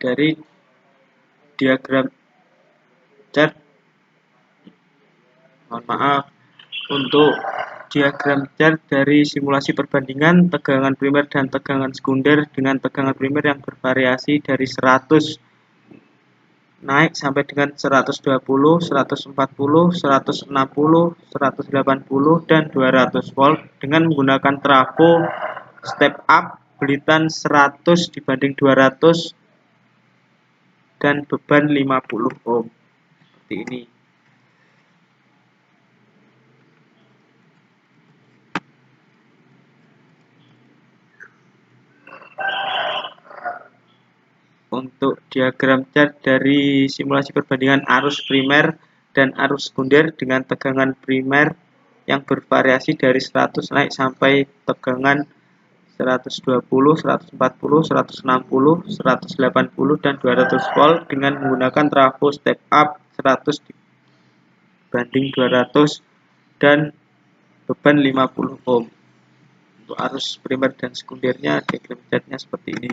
dari diagram chart, untuk diagram chart dari simulasi perbandingan tegangan primer dan tegangan sekunder dengan tegangan primer yang bervariasi dari 100 naik sampai dengan 120, 140, 160, 180, dan 200 volt dengan menggunakan trafo step up belitan 100 dibanding 200 dan beban 50 ohm. Seperti ini. Untuk diagram chart dari simulasi perbandingan arus primer dan arus sekunder dengan tegangan primer yang bervariasi dari 100 naik sampai tegangan 120, 140, 160, 180, dan 200 volt dengan menggunakan trafo step up 100 dibanding 200 dan beban 50 ohm. Untuk arus primer dan sekundernya diagram chartnya seperti ini.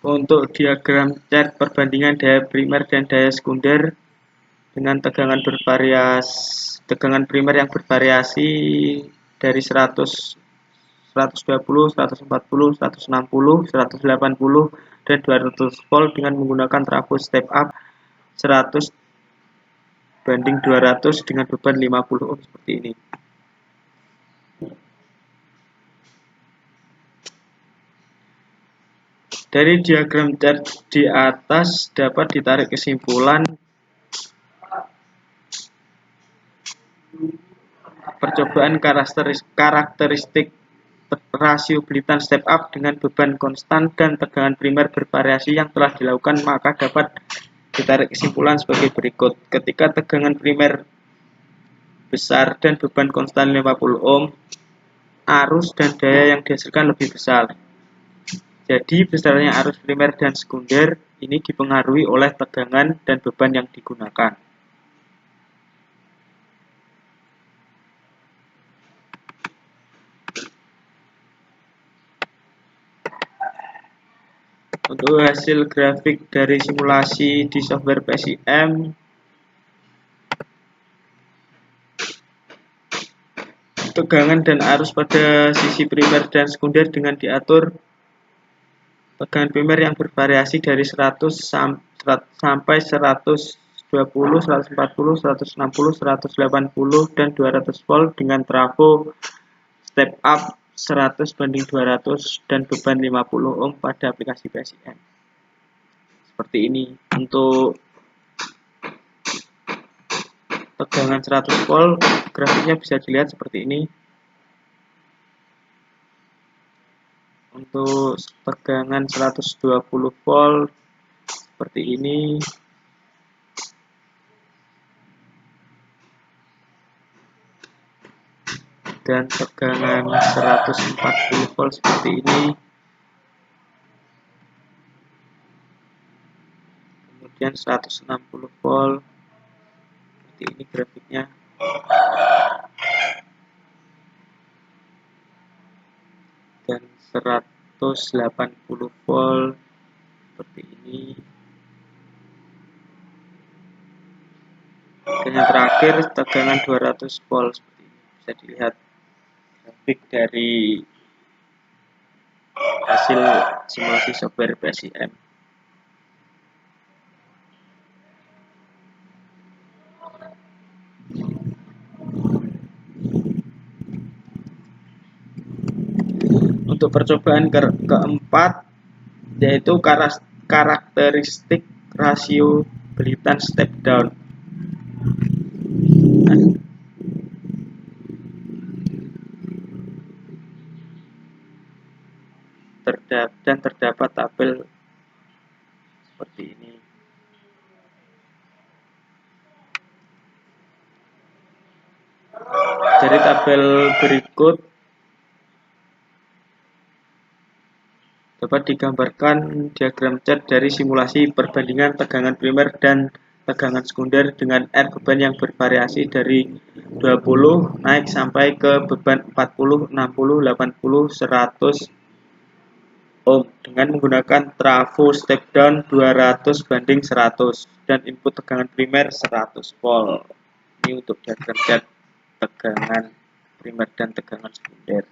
Untuk diagram chart perbandingan daya primer dan daya sekunder dengan tegangan primer yang bervariasi dari 100, 120, 140, 160, 180, dan 200 volt dengan menggunakan trafo step up 100 banding 200 dengan beban 50 ohm seperti ini. Dari diagram chart di atas dapat ditarik kesimpulan percobaan karakteristik rasio belitan step up dengan beban konstan dan tegangan primer bervariasi yang telah dilakukan, maka dapat ditarik kesimpulan sebagai berikut. Ketika tegangan primer besar dan beban konstan 50 ohm, arus dan daya yang dihasilkan lebih besar. Jadi besarnya arus primer dan sekunder ini dipengaruhi oleh tegangan dan beban yang digunakan. Untuk hasil grafik dari simulasi di software PSIM, tegangan dan arus pada sisi primer dan sekunder dengan diatur tegangan primer yang bervariasi dari 100 sampai 120, 140, 160, 180, dan 200 volt dengan trafo step up 100 banding 200 dan beban 50 ohm pada aplikasi PSIM. Seperti ini. Untuk tegangan 100 volt, grafiknya bisa dilihat seperti ini. Untuk tegangan 120 volt seperti ini. Dan tegangan 140 volt seperti ini. Kemudian 160 volt seperti ini grafiknya. Dan 180 volt seperti ini. Dan yang terakhir tegangan 200 volt seperti ini. Bisa dilihat grafik dari hasil simulasi software PSIM. Untuk percobaan keempat, yaitu karakteristik rasio belitan step down. Dan terdapat tabel seperti ini. Dari tabel berikut dapat digambarkan diagram chart dari simulasi perbandingan tegangan primer dan tegangan sekunder dengan R beban yang bervariasi dari 20 naik sampai ke beban 40, 60, 80, 100 ohm dengan menggunakan trafo step down 200/100 dan input tegangan primer 100 volt. Ini untuk diagram cat tegangan primer dan tegangan sekunder.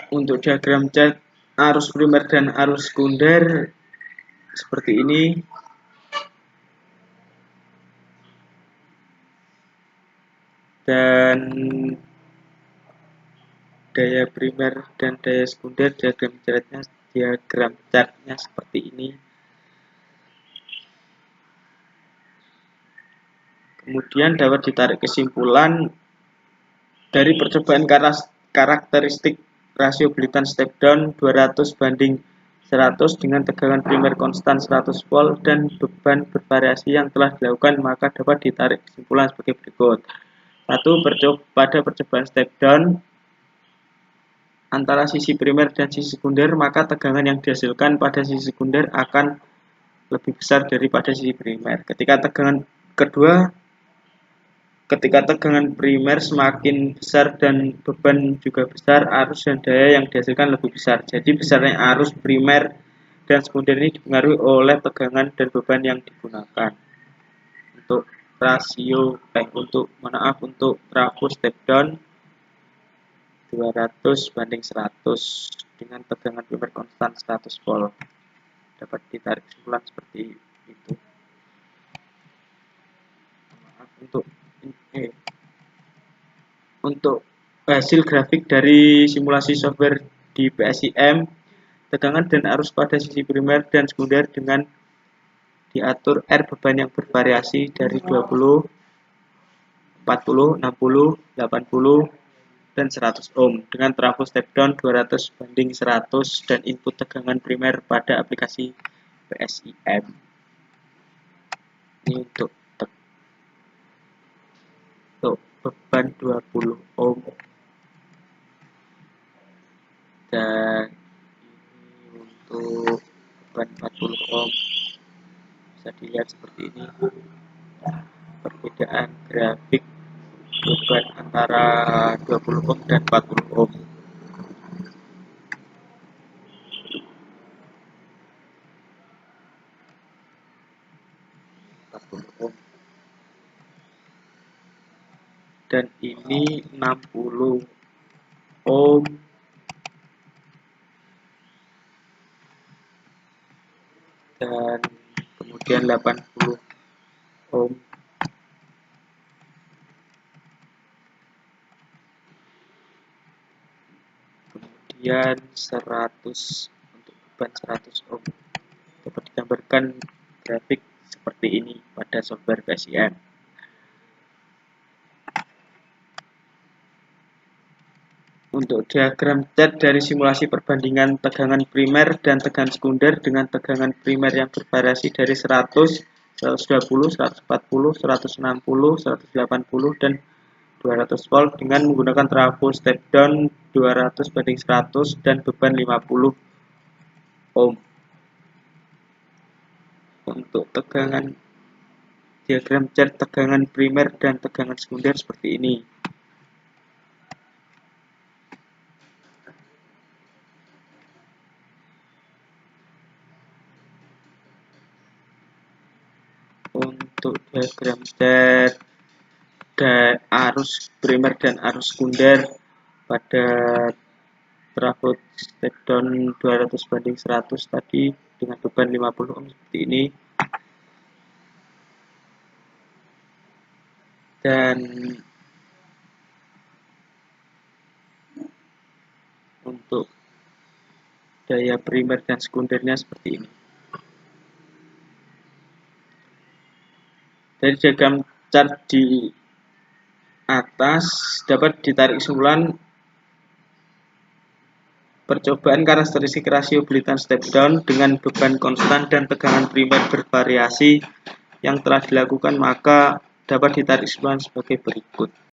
Untuk diagram cat arus primer dan arus sekunder seperti ini. Dan daya primer dan daya sekunder diagram chartnya seperti ini. Kemudian dapat ditarik kesimpulan dari percobaan karakteristik rasio Belitan step down 200/100 dengan tegangan primer konstan 100 volt dan beban bervariasi yang telah dilakukan, maka dapat ditarik kesimpulan sebagai berikut. 1. Pada percobaan step down antara sisi primer dan sisi sekunder, maka tegangan yang dihasilkan pada sisi sekunder akan lebih besar daripada sisi primer. Ketika tegangan primer semakin besar dan beban juga besar, arus dan daya yang dihasilkan lebih besar. Jadi besarnya arus primer dan sekunder ini dipengaruhi oleh tegangan dan beban yang digunakan. Untuk trafo step down 200/100 dengan tegangan primer konstan 100 volt. Dapat ditarik kesimpulan seperti itu. Untuk hasil grafik dari simulasi software di PSIM, tegangan dan arus pada sisi primer dan sekunder dengan diatur R beban yang bervariasi dari 20, 40, 60, 80, dan 100 ohm dengan trafo step down 200/100 dan input tegangan primer pada aplikasi PSIM. Ini untuk beban 20 ohm dan ini untuk beban 40 ohm. Bisa dilihat seperti ini perbedaan grafik beban antara 20 ohm dan 40 ohm. Dan ini 60 ohm dan kemudian 80 ohm. Kemudian 100 untuk beban 100 ohm. Dapat digambarkan grafik seperti ini pada software PSIM. Untuk diagram cat dari simulasi perbandingan tegangan primer dan tegangan sekunder dengan tegangan primer yang bervariasi dari 100, 120, 140, 160, 180, dan 200 volt dengan menggunakan trafo step down 200/100 dan beban 50 ohm. Untuk diagram cat tegangan primer dan tegangan sekunder seperti ini. Untuk diagram cat arus primer dan arus sekunder pada trafo step down 200/100 tadi dengan beban 50 ohm seperti ini. Dan untuk daya primer dan sekundernya seperti ini. Dari diagram chart di atas dapat ditarik kesimpulan percobaan karakteristik rasio Belitan step down dengan beban konstan dan tegangan primer bervariasi yang telah dilakukan, maka dapat ditarik kesimpulan sebagai berikut.